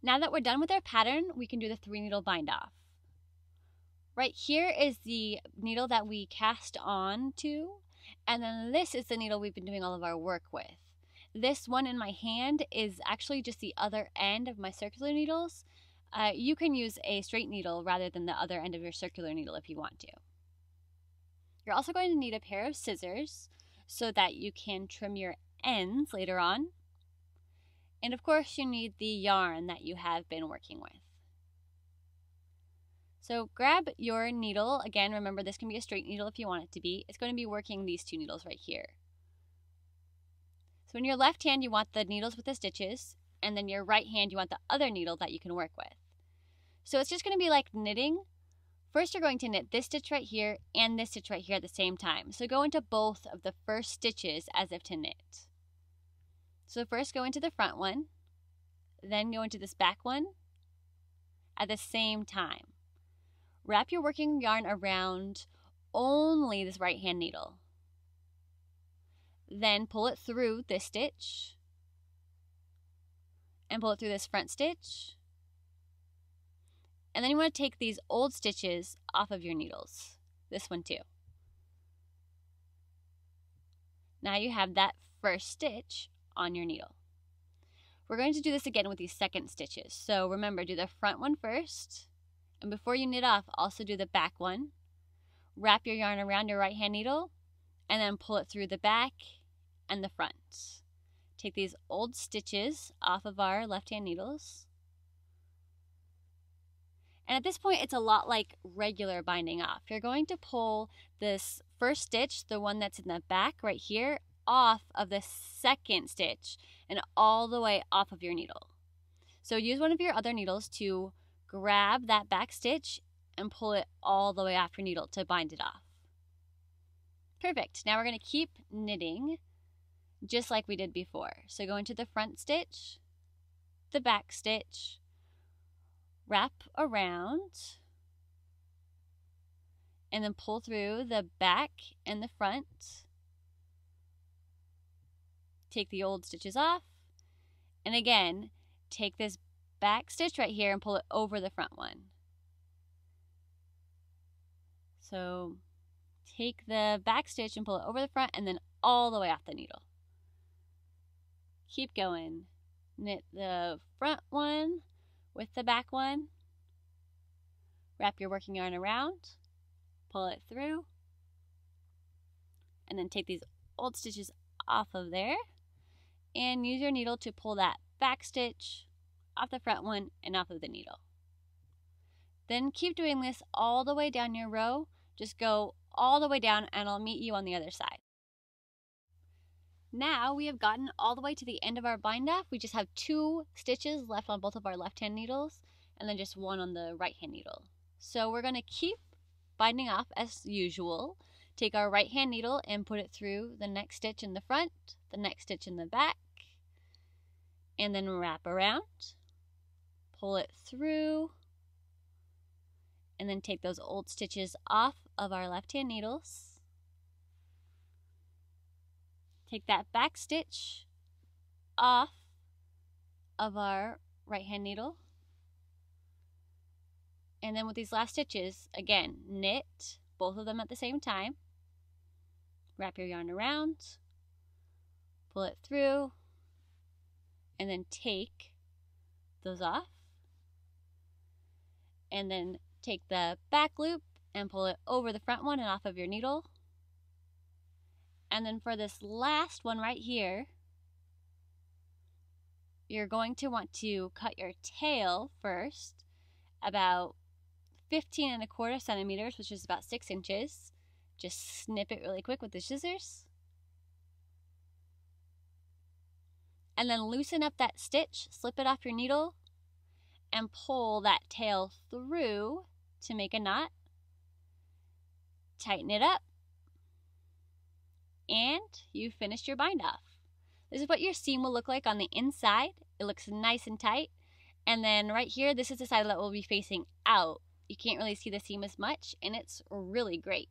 Now that we're done with our pattern, we can do the 3-needle bind off. Right here is the needle that we cast on to, and then this is the needle we've been doing all of our work with. This one in my hand is actually just the other end of my circular needles. You can use a straight needle rather than the other end of your circular needle if you want to. You're also going to need a pair of scissors so that you can trim your ends later on. And of course, you need the yarn that you have been working with. So grab your needle. Again, remember this can be a straight needle if you want it to be. It's going to be working these 2 needles right here. So in your left hand, you want the needles with the stitches, and then your right hand, you want the other needle that you can work with. So it's just going to be like knitting. First, you're going to knit this stitch right here and this stitch right here at the same time. So go into both of the first stitches as if to knit. So first go into the front one, then go into this back one at the same time. Wrap your working yarn around only this right hand needle. Then pull it through this stitch and pull it through this front stitch. And then you want to take these old stitches off of your needles. This one too. Now you have that first stitch on your needle. We're going to do this again with these second stitches. So remember, do the front one first. And before you knit off, also do the back one. Wrap your yarn around your right hand needle and then pull it through the back and the front. Take these old stitches off of our left hand needles. And at this point, it's a lot like regular binding off. You're going to pull this first stitch, the one that's in the back right here, off of the second stitch and all the way off of your needle. So use one of your other needles to grab that back stitch and pull it all the way off your needle to bind it off. Perfect. Now we're going to keep knitting just like we did before. So go into the front stitch, the back stitch, wrap around, and then pull through the back and the front. Take the old stitches off, and again, take this back stitch right here and pull it over the front one. So take the back stitch and pull it over the front and then all the way off the needle. Keep going. Knit the front one with the back one. Wrap your working yarn around, pull it through, and then take these old stitches off of there and use your needle to pull that back stitch off the front one and off of the needle. Then keep doing this all the way down your row. Just go all the way down and I'll meet you on the other side. Now we have gotten all the way to the end of our bind off. We just have 2 stitches left on both of our left hand needles and then just 1 on the right hand needle. So we're going to keep binding off as usual. Take our right hand needle and put it through the next stitch in the front, the next stitch in the back, and then wrap around, pull it through, and then take those old stitches off of our left hand needles. Take that back stitch off of our right hand needle. And then with these last stitches, again, knit both of them at the same time. Wrap your yarn around, pull it through, and then take those off. And then take the back loop and pull it over the front one and off of your needle. And then for this last one right here, you're going to want to cut your tail first, about 15¼ centimeters, which is about 6 inches. Just snip it really quick with the scissors. And then loosen up that stitch, slip it off your needle, and pull that tail through to make a knot. Tighten it up, and you finished your bind off. This is what your seam will look like on the inside. It looks nice and tight. And then right here, this is the side that will be facing out. You can't really see the seam as much, and it's really great.